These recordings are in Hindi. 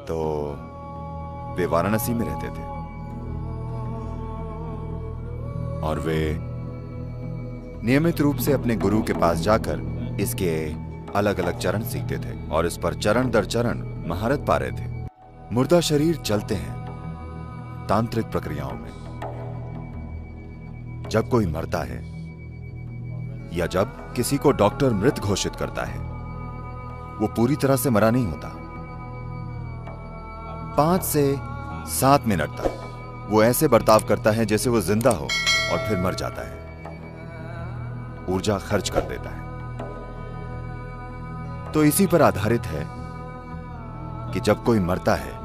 तो वे वाराणसी में रहते थे और वे नियमित रूप से अपने गुरु के पास जाकर इसके अलग अलग चरण सीखते थे और इस पर चरण दर चरण महारत पा रहे थे। मुर्दा शरीर चलते हैं तांत्रिक प्रक्रियाओं में। जब कोई मरता है या जब किसी को डॉक्टर मृत घोषित करता है, वो पूरी तरह से मरा नहीं होता। 5 से 7 मिनट तक वो ऐसे बर्ताव करता है जैसे वो जिंदा हो और फिर मर जाता है, ऊर्जा खर्च कर देता है। तो इसी पर आधारित है कि जब कोई मरता है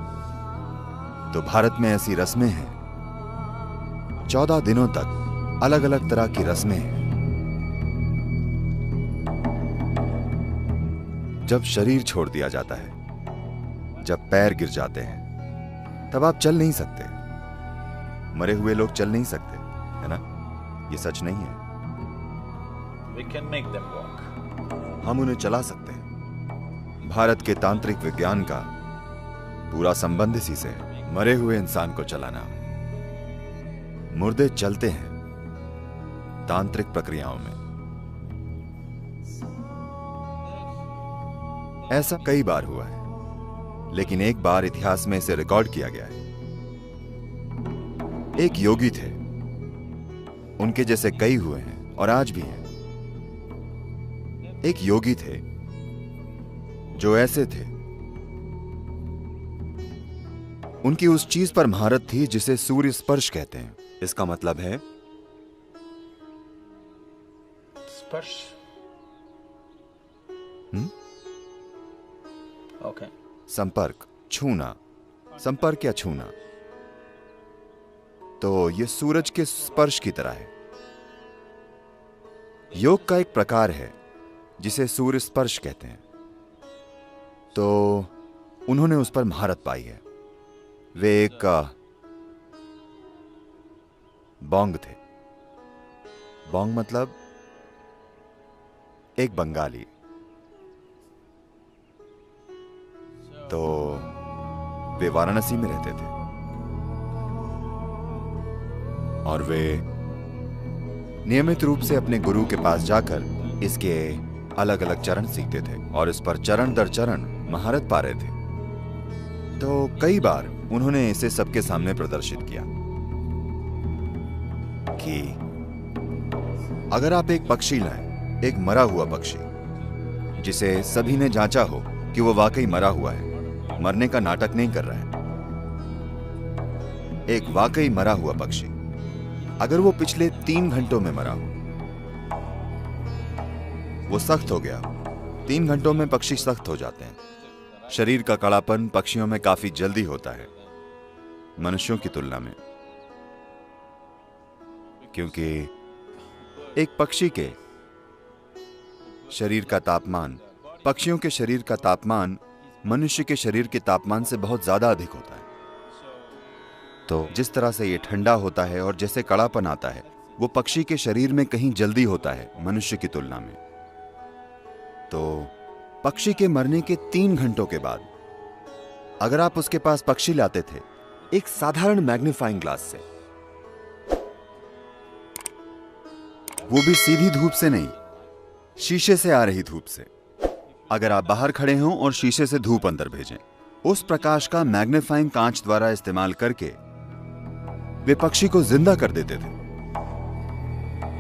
तो भारत में ऐसी रस्में हैं। 14 दिनों तक अलग अलग तरह की रस्में हैं। जब शरीर छोड़ दिया जाता है, जब पैर गिर जाते हैं, तब आप चल नहीं सकते। मरे हुए लोग चल नहीं सकते, है ना? ये सच नहीं है। We can make them walk. हम उन्हें चला सकते हैं। भारत के तांत्रिक विज्ञान का पूरा संबंध इसी से है, मरे हुए इंसान को चलाना। मुर्दे चलते हैं तांत्रिक प्रक्रियाओं में। ऐसा कई बार हुआ है, लेकिन एक बार इतिहास में इसे रिकॉर्ड किया गया है। एक योगी थे, उनके जैसे कई हुए हैं और आज भी हैं। एक योगी थे जो ऐसे थे, उनकी उस चीज पर महारत थी जिसे सूर्य स्पर्श कहते हैं। इसका मतलब है स्पर्श। ओके। संपर्क, छूना, संपर्क या छूना। तो यह सूरज के स्पर्श की तरह है। योग का एक प्रकार है जिसे सूर्य स्पर्श कहते हैं। तो उन्होंने उस पर महारत पाई है। वे एक बोंग थे। बोंग मतलब एक बंगाली। तो वे वाराणसी में रहते थे और वे नियमित रूप से अपने गुरु के पास जाकर इसके अलग अलग चरण सीखते थे और इस पर चरण दर चरण महारत पा रहे थे। तो कई बार उन्होंने इसे सबके सामने प्रदर्शित किया कि अगर आप एक पक्षी लाएं, एक मरा हुआ पक्षी जिसे सभी ने जांचा हो कि वो वाकई मरा हुआ है, मरने का नाटक नहीं कर रहा है, एक वाकई मरा हुआ पक्षी, अगर वो पिछले 3 घंटों में मरा हो, वो सख्त हो गया। 3 घंटों में पक्षी सख्त हो जाते हैं। शरीर का कड़ापन पक्षियों में काफी जल्दी होता है मनुष्यों की तुलना में, क्योंकि एक पक्षी के शरीर का तापमान, पक्षियों के शरीर का तापमान मनुष्य के शरीर के तापमान से बहुत ज्यादा अधिक होता है। तो जिस तरह से ये ठंडा होता है और जैसे कड़ापन आता है, वो पक्षी के शरीर में कहीं जल्दी होता है मनुष्य की तुलना में। तो पक्षी के मरने के 3 घंटों के बाद अगर आप उसके पास पक्षी लाते थे एक साधारण मैग्नीफाइंग ग्लास से, वो भी सीधी धूप से नहीं, शीशे से आ रही धूप से, अगर आप बाहर खड़े हों और शीशे से धूप अंदर भेजें, उस प्रकाश का मैग्नीफाइंग कांच द्वारा इस्तेमाल करके वे पक्षी को जिंदा कर देते थे।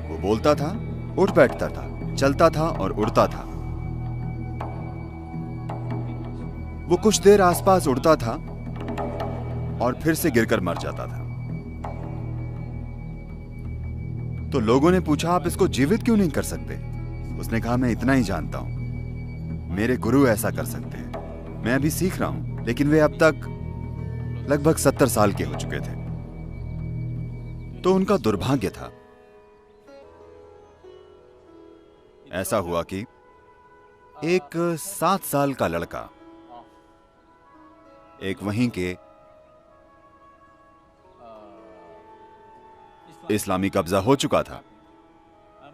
वो बोलता था, उठ बैठता था, चलता था और उड़ता था। वो कुछ देर आसपास उड़ता था और फिर से गिरकर मर जाता था। तो लोगों ने पूछा, आप इसको जीवित क्यों नहीं कर सकते? उसने कहा, मैं इतना ही जानता हूं, मेरे गुरु ऐसा कर सकते हैं। मैं अभी सीख रहा हूं, लेकिन वे अब तक लगभग 70 साल के हो चुके थे। तो उनका दुर्भाग्य था। ऐसा हुआ कि एक 7 साल का लड़का, एक वहीं के इस्लामी कब्जा हो चुका था,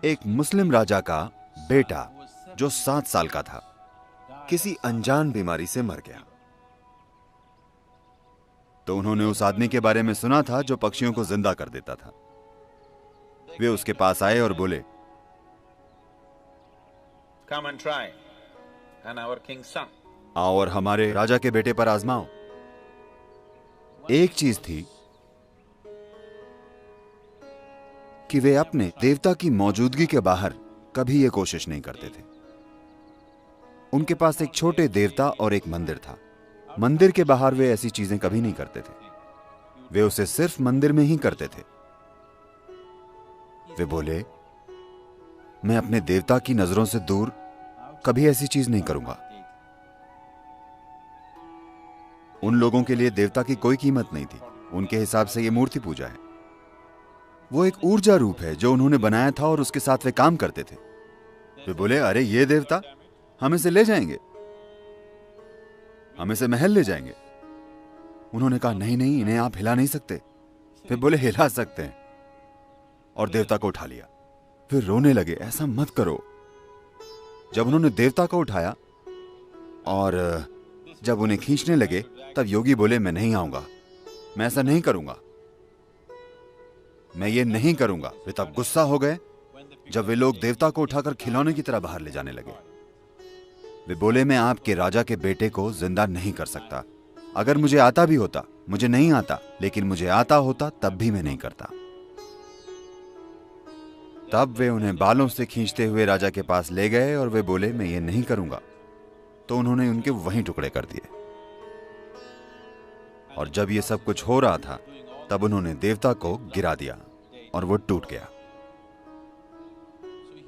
एक मुस्लिम राजा का बेटा जो 7 साल का था, किसी अनजान बीमारी से मर गया। तो उन्होंने उस आदमी के बारे में सुना था जो पक्षियों को जिंदा कर देता था। वे उसके पास आए और बोले, Come and try. And our king's son. आओ और हमारे राजा के बेटे पर आजमाओ। एक चीज थी कि वे अपने देवता की मौजूदगी के बाहर कभी यह कोशिश नहीं करते थे। उनके पास एक छोटे देवता और एक मंदिर था। मंदिर के बाहर वे ऐसी चीजें कभी नहीं करते थे। वे उसे सिर्फ मंदिर में ही करते थे। वे बोले, मैं अपने देवता की नजरों से दूर कभी ऐसी चीज नहीं करूंगा। उन लोगों के लिए देवता की कोई कीमत नहीं थी। उनके हिसाब से यह मूर्ति पूजा है। वो एक ऊर्जा रूप है जो उन्होंने बनाया था और उसके साथ वे काम करते थे। वे बोले, अरे ये देवता हम इसे ले जाएंगे, हम इसे महल ले जाएंगे। उन्होंने कहा, नहीं नहीं, इन्हें आप हिला नहीं सकते। वे बोले, हिला सकते हैं, और देवता को उठा लिया। फिर रोने लगे, ऐसा मत करो। जब उन्होंने देवता को उठाया और जब उन्हें खींचने लगे, तब योगी बोले, मैं नहीं आऊंगा, मैं ऐसा नहीं करूंगा, मैं ये नहीं करूंगा। वे तब गुस्सा हो गए जब वे लोग देवता को उठाकर खिलौने की तरह बाहर ले जाने लगे। वे बोले, मैं आपके राजा के बेटे को जिंदा नहीं कर सकता। अगर मुझे आता भी होता, मुझे नहीं आता, लेकिन मुझे आता होता तब भी मैं नहीं करता। तब वे उन्हें बालों से खींचते हुए राजा के पास ले गए और वे बोले, मैं ये नहीं करूंगा। तो उन्होंने उनके वहीं टुकड़े कर दिए। और जब ये सब कुछ हो रहा था, तब उन्होंने देवता को गिरा दिया और वो टूट गया।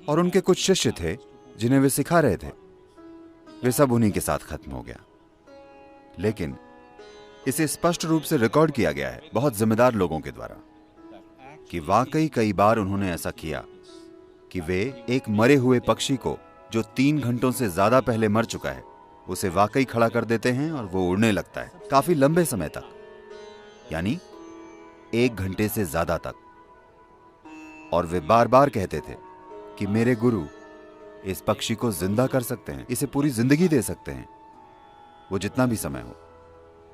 और उनके कुछ शिष्य थे जिन्हें वे सिखा रहे थे, वे सब उन्हीं के साथ खत्म हो गया। लेकिन इसे स्पष्ट रूप से रिकॉर्ड किया गया है बहुत जिम्मेदार लोगों के द्वारा कि वाकई कई बार उन्होंने ऐसा किया कि वे एक मरे हुए पक्षी को जो 3 घंटों से ज्यादा पहले मर चुका है, उसे वाकई खड़ा कर देते हैं और वो उड़ने लगता है काफी लंबे समय तक, यानी 1 घंटे से ज्यादा तक। और वे बार बार कहते थे कि मेरे गुरु इस पक्षी को जिंदा कर सकते हैं, इसे पूरी जिंदगी दे सकते हैं, वो जितना भी समय हो।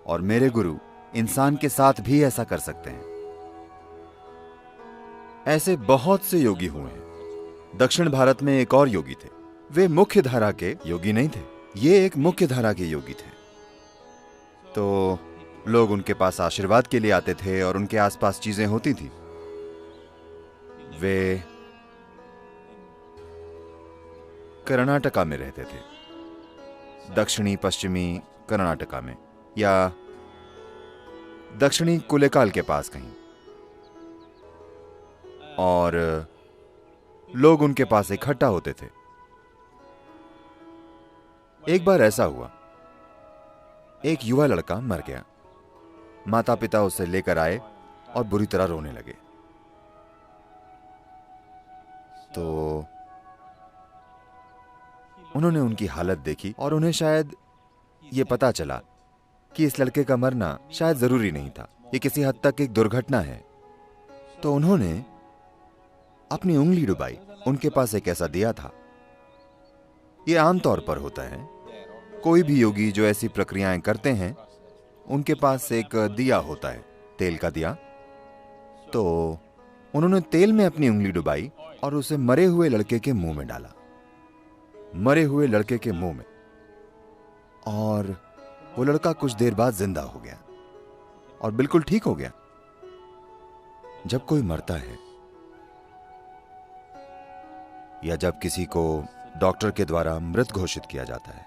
और मेरे गुरु इंसान के साथ भी ऐसा कर सकते हैं। ऐसे बहुत से योगी हुए हैं। दक्षिण भारत में एक और योगी थे। वे मुख्य धारा के योगी नहीं थे, ये एक मुख्य धारा के योगी थे। तो लोग उनके पास आशीर्वाद के लिए आते थे और उनके आसपास चीजें होती थी। वे कर्नाटका में रहते थे, दक्षिणी पश्चिमी कर्नाटका में, या दक्षिणी कुलेकाल के पास कहीं। और लोग उनके पास इकट्ठा होते थे। एक बार ऐसा हुआ, एक युवा लड़का मर गया। माता पिता उसे लेकर आए और बुरी तरह रोने लगे। तो उन्होंने उनकी हालत देखी और उन्हें शायद यह पता चला कि इस लड़के का मरना शायद जरूरी नहीं था, ये किसी हद तक एक दुर्घटना है। तो उन्होंने अपनी उंगली डुबाई। उनके पास एक ऐसा दिया था। यह आमतौर पर होता है, कोई भी योगी जो ऐसी प्रक्रियाएं करते हैं, उनके पास एक दिया होता है, तेल का दिया। तो उन्होंने तेल में अपनी उंगली डुबाई और उसे मरे हुए लड़के के मुंह में डाला, मरे हुए लड़के के मुंह में। और वो लड़का कुछ देर बाद जिंदा हो गया और बिल्कुल ठीक हो गया। जब कोई मरता है या जब किसी को डॉक्टर के द्वारा मृत घोषित किया जाता है,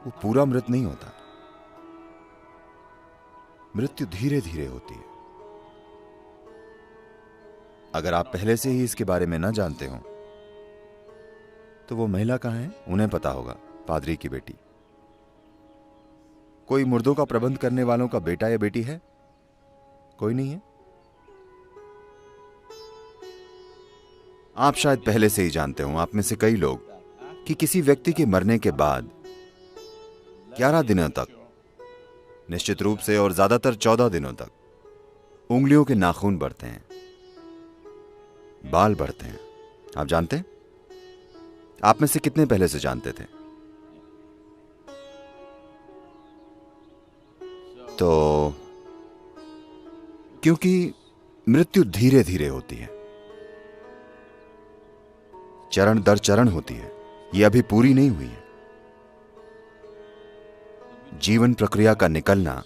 वो पूरा मृत नहीं होता। मृत्यु धीरे धीरे होती है। अगर आप पहले से ही इसके बारे में न जानते हो तो वो महिला कहां है, उन्हें पता होगा, पादरी की बेटी। कोई मुर्दों का प्रबंध करने वालों का बेटा या बेटी है? कोई नहीं है। आप शायद पहले से ही जानते हो, आप में से कई लोग, कि किसी व्यक्ति के मरने के बाद 11 दिनों तक, निश्चित रूप से, और ज्यादातर 14 दिनों तक, उंगलियों के नाखून बढ़ते हैं, बाल बढ़ते हैं। आप जानते हैं? आप में से कितने पहले से जानते थे? तो क्योंकि मृत्यु धीरे धीरे होती है, चरण दर चरण होती है, यह अभी पूरी नहीं हुई है। जीवन प्रक्रिया का निकलना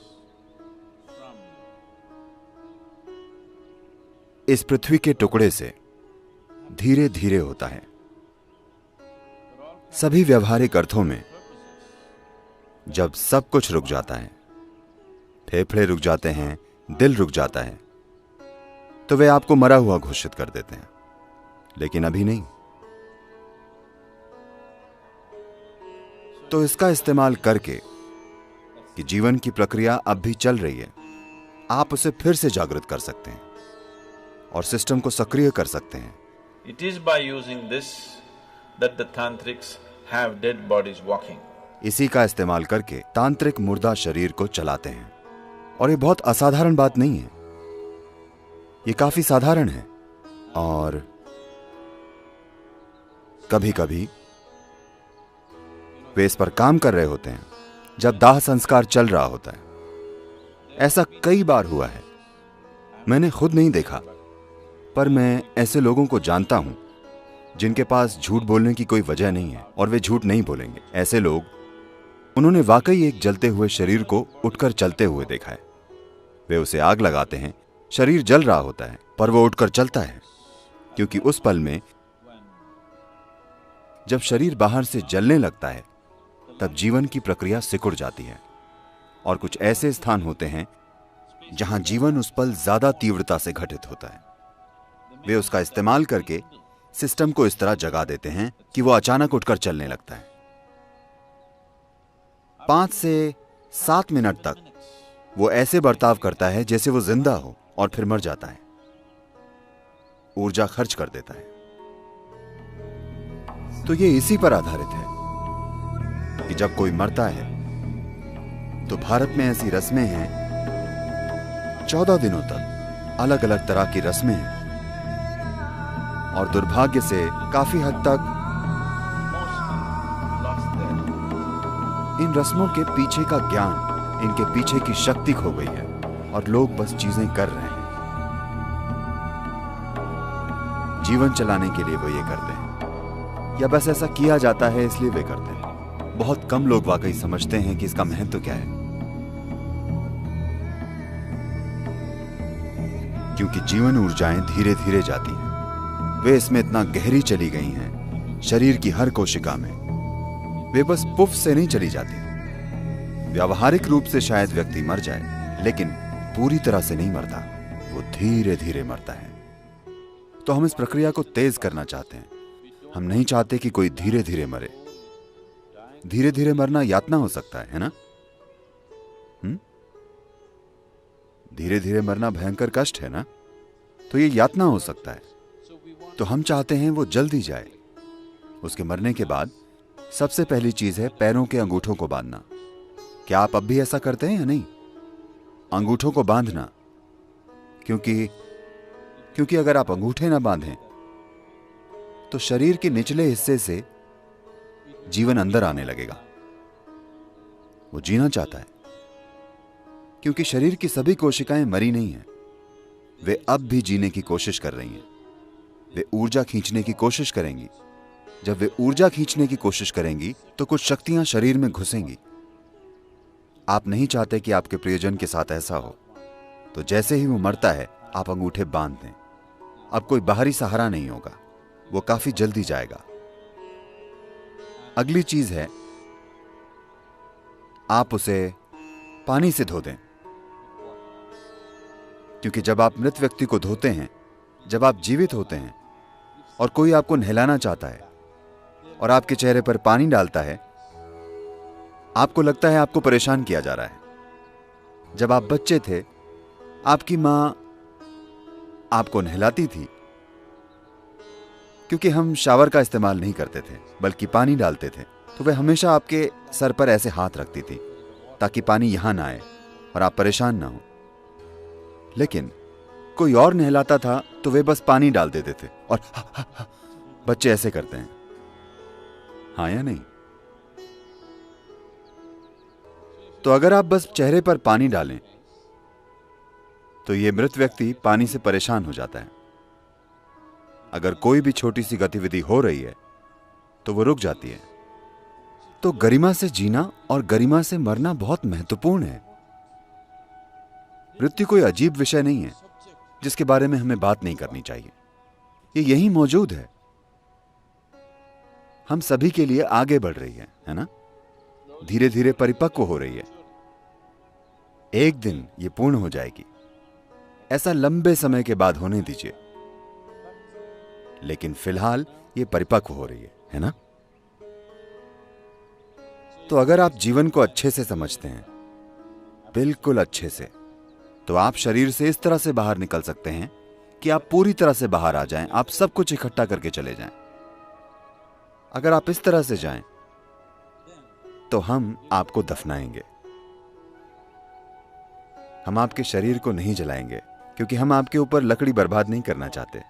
इस पृथ्वी के टुकड़े से धीरे धीरे होता है। सभी व्यवहारिक अर्थों में जब सब कुछ रुक जाता है, फेफड़े रुक जाते हैं, दिल रुक जाता है, तो वे आपको मरा हुआ घोषित कर देते हैं, लेकिन अभी नहीं। तो इसका इस्तेमाल करके कि जीवन की प्रक्रिया अब भी चल रही है, आप उसे फिर से जागृत कर सकते हैं और सिस्टम को सक्रिय कर सकते हैं। It is by using this that the tantrics have dead bodies walking. इसी का इस्तेमाल करके तांत्रिक मुर्दा शरीर को चलाते हैं। और ये बहुत असाधारण बात नहीं है, ये काफी साधारण है। और कभी कभी वे इस पर काम कर रहे होते हैं जब दाह संस्कार चल रहा होता है। ऐसा कई बार हुआ है, मैंने खुद नहीं देखा, पर मैं ऐसे लोगों को जानता हूं जिनके पास झूठ बोलने की कोई वजह नहीं है और वे झूठ नहीं बोलेंगे। ऐसे लोग, उन्होंने वाकई एक जलते हुए शरीर को उठकर चलते हुए देखा है। वे उसे आग लगाते हैं, शरीर जल रहा होता है, पर वो उठकर चलता है, क्योंकि उस पल में जब शरीर बाहर से जलने लगता है तब जीवन की प्रक्रिया सिकुड़ जाती है। और कुछ ऐसे स्थान होते हैं जहां जीवन उस पल ज्यादा तीव्रता से घटित होता है। वे उसका इस्तेमाल करके सिस्टम को इस तरह जगा देते हैं कि वो अचानक उठकर चलने लगता है। 5 से 7 मिनट तक वो ऐसे बर्ताव करता है जैसे वो जिंदा हो, और फिर मर जाता है, ऊर्जा खर्च कर देता है। तो ये इसी पर आधारित है कि जब कोई मरता है तो भारत में ऐसी रस्में हैं, 14 दिनों तक अलग अलग तरह की रस्में हैं। और दुर्भाग्य से काफी हद तक इन रस्मों के पीछे का ज्ञान, इनके पीछे की शक्ति खो गई है और लोग बस चीजें कर रहे हैं। जीवन चलाने के लिए वो ये करते हैं, या बस ऐसा किया जाता है इसलिए वे करते हैं। बहुत कम लोग वाकई समझते हैं कि इसका महत्व क्या है, क्योंकि जीवन ऊर्जाएं धीरे धीरे जाती हैं। वे इसमें इतना गहरी चली गई हैं, शरीर की हर कोशिका में। वे बस पुफ से नहीं चली जाती। व्यावहारिक रूप से शायद व्यक्ति मर जाए, लेकिन पूरी तरह से नहीं मरता, वो धीरे धीरे मरता है। तो हम इस प्रक्रिया को तेज करना चाहते हैं। हम नहीं चाहते कि कोई धीरे धीरे मरे। धीरे धीरे मरना यातना हो सकता है ना? धीरे धीरे मरना भयंकर कष्ट है ना? तो ये यातना हो सकता है। तो हम चाहते हैं वो जल्दी जाए। उसके मरने के बाद सबसे पहली चीज है पैरों के अंगूठों को बांधना। क्या आप अब भी ऐसा करते हैं या नहीं? अंगूठों को बांधना, क्योंकि अगर आप अंगूठे ना बांधें तो शरीर के निचले हिस्से से जीवन अंदर आने लगेगा। वो जीना चाहता है, क्योंकि शरीर की सभी कोशिकाएं मरी नहीं हैं, वे अब भी जीने की कोशिश कर रही हैं। वे ऊर्जा खींचने की कोशिश करेंगी। जब वे ऊर्जा खींचने की कोशिश करेंगी तो कुछ शक्तियां शरीर में घुसेंगी। आप नहीं चाहते कि आपके प्रियजन के साथ ऐसा हो, तो जैसे ही वो मरता है आप अंगूठे बांध दें। अब कोई बाहरी सहारा नहीं होगा, वो काफी जल्दी जाएगा। अगली चीज है, आप उसे पानी से धो दें, क्योंकि जब आप मृत व्यक्ति को धोते हैं, जब आप जीवित होते हैं और कोई आपको नहलाना चाहता है और आपके चेहरे पर पानी डालता है, आपको लगता है आपको परेशान किया जा रहा है। जब आप बच्चे थे, आपकी मां आपको नहलाती थी, क्योंकि हम शावर का इस्तेमाल नहीं करते थे बल्कि पानी डालते थे, तो वह हमेशा आपके सर पर ऐसे हाथ रखती थी ताकि पानी यहां ना आए और आप परेशान ना हो। लेकिन कोई और नहलाता था तो वे बस पानी डाल देते थे और बच्चे ऐसे करते हैं, हाँ या नहीं? तो अगर आप बस चेहरे पर पानी डालें तो ये मृत व्यक्ति पानी से परेशान हो जाता है। अगर कोई भी छोटी सी गतिविधि हो रही है तो वो रुक जाती है। तो गरिमा से जीना और गरिमा से मरना बहुत महत्वपूर्ण है। मृत्यु कोई अजीब विषय नहीं है जिसके बारे में हमें बात नहीं करनी चाहिए। ये यहीं मौजूद है, हम सभी के लिए आगे बढ़ रही है ना? धीरे धीरे परिपक्व हो रही है। एक दिन ये पूर्ण हो जाएगी। ऐसा लंबे समय के बाद होने दीजिए, लेकिन फिलहाल ये परिपक्व हो रही है ना? तो अगर आप जीवन को अच्छे से समझते हैं, बिल्कुल अच्छे से, तो आप शरीर से इस तरह से बाहर निकल सकते हैं कि आप पूरी तरह से बाहर आ जाएं, आप सब कुछ इकट्ठा करके चले जाएं। अगर आप इस तरह से जाएं तो हम आपको दफनाएंगे। हम आपके शरीर को नहीं जलाएंगे क्योंकि हम आपके ऊपर लकड़ी बर्बाद नहीं करना चाहते।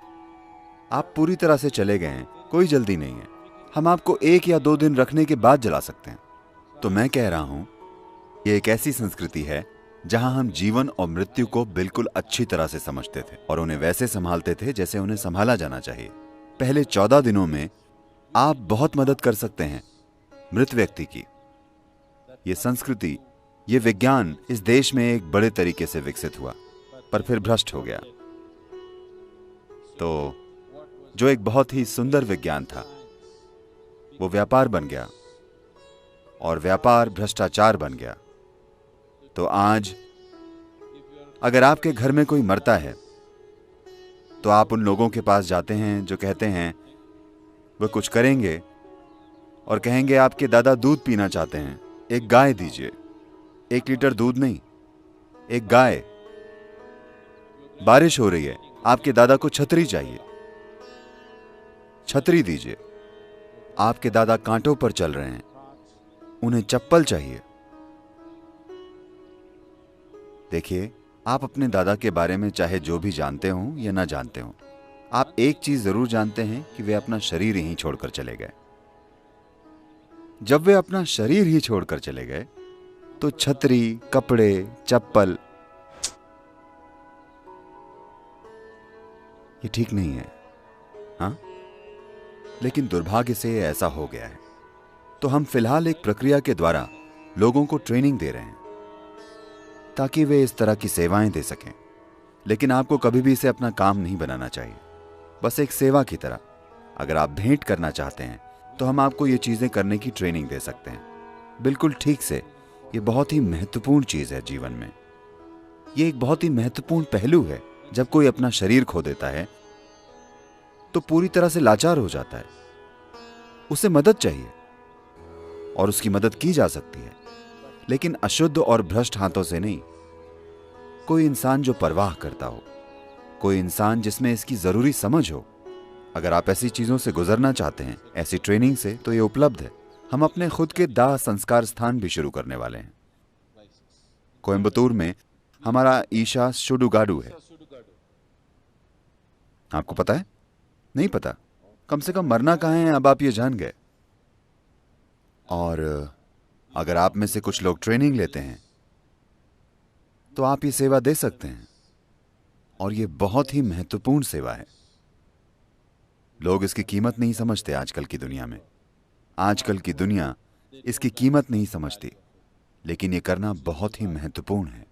आप पूरी तरह से चले गए हैं, कोई जल्दी नहीं है। हम आपको 1 या 2 दिन रखने के बाद जला सकते हैं। तो मैं कह रहा हूं, यह एक ऐसी संस्कृति है जहां हम जीवन और मृत्यु को बिल्कुल अच्छी तरह से समझते थे और उन्हें वैसे संभालते थे जैसे उन्हें संभाला जाना चाहिए। पहले 14 दिनों में आप बहुत मदद कर सकते हैं मृत व्यक्ति की। ये संस्कृति, ये विज्ञान इस देश में एक बड़े तरीके से विकसित हुआ, पर फिर भ्रष्ट हो गया। तो जो एक बहुत ही सुंदर विज्ञान था, वो व्यापार बन गया और व्यापार भ्रष्टाचार बन गया। तो आज अगर आपके घर में कोई मरता है तो आप उन लोगों के पास जाते हैं जो कहते हैं वे कुछ करेंगे और कहेंगे आपके दादा दूध पीना चाहते हैं, एक गाय दीजिए। 1 लीटर दूध नहीं, एक गाय। बारिश हो रही है, आपके दादा को छतरी चाहिए, छतरी दीजिए। आपके दादा कांटों पर चल रहे हैं, उन्हें चप्पल चाहिए। देखिए, आप अपने दादा के बारे में चाहे जो भी जानते हो या ना जानते हो, आप एक चीज जरूर जानते हैं कि वे अपना शरीर ही छोड़कर चले गए। जब वे अपना शरीर ही छोड़कर चले गए तो छतरी, कपड़े, चप्पल, ये ठीक नहीं है। हाँ, लेकिन दुर्भाग्य से ऐसा हो गया है। तो हम फिलहाल एक प्रक्रिया के द्वारा लोगों को ट्रेनिंग दे रहे हैं ताकि वे इस तरह की सेवाएं दे सकें। लेकिन आपको कभी भी इसे अपना काम नहीं बनाना चाहिए, बस एक सेवा की तरह। अगर आप भेंट करना चाहते हैं तो हम आपको ये चीजें करने की ट्रेनिंग दे सकते हैं, बिल्कुल ठीक से। ये बहुत ही महत्वपूर्ण चीज है जीवन में। ये एक बहुत ही महत्वपूर्ण पहलू है। जब कोई अपना शरीर खो देता है तो पूरी तरह से लाचार हो जाता है। उसे मदद चाहिए और उसकी मदद की जा सकती है, लेकिन अशुद्ध और भ्रष्ट हाथों से नहीं। कोई इंसान जो परवाह करता हो, कोई इंसान जिसमें इसकी जरूरी समझ हो। अगर आप ऐसी चीजों से गुजरना चाहते हैं, ऐसी ट्रेनिंग से, तो ये उपलब्ध है। हम अपने खुद के दाह संस्कार स्थान भी शुरू करने वाले हैं। कोयम्बतूर में हमारा ईशा सुडुगाडु है। आपको पता है? नहीं पता? कम से कम मरना कहाँ है, अब आप ये जान गए। और अगर आप में से कुछ लोग ट्रेनिंग लेते हैं तो आप ये सेवा दे सकते हैं, और ये बहुत ही महत्वपूर्ण सेवा है। लोग इसकी कीमत नहीं समझते आजकल की दुनिया में। आजकल की दुनिया इसकी कीमत नहीं समझती, लेकिन ये करना बहुत ही महत्वपूर्ण है।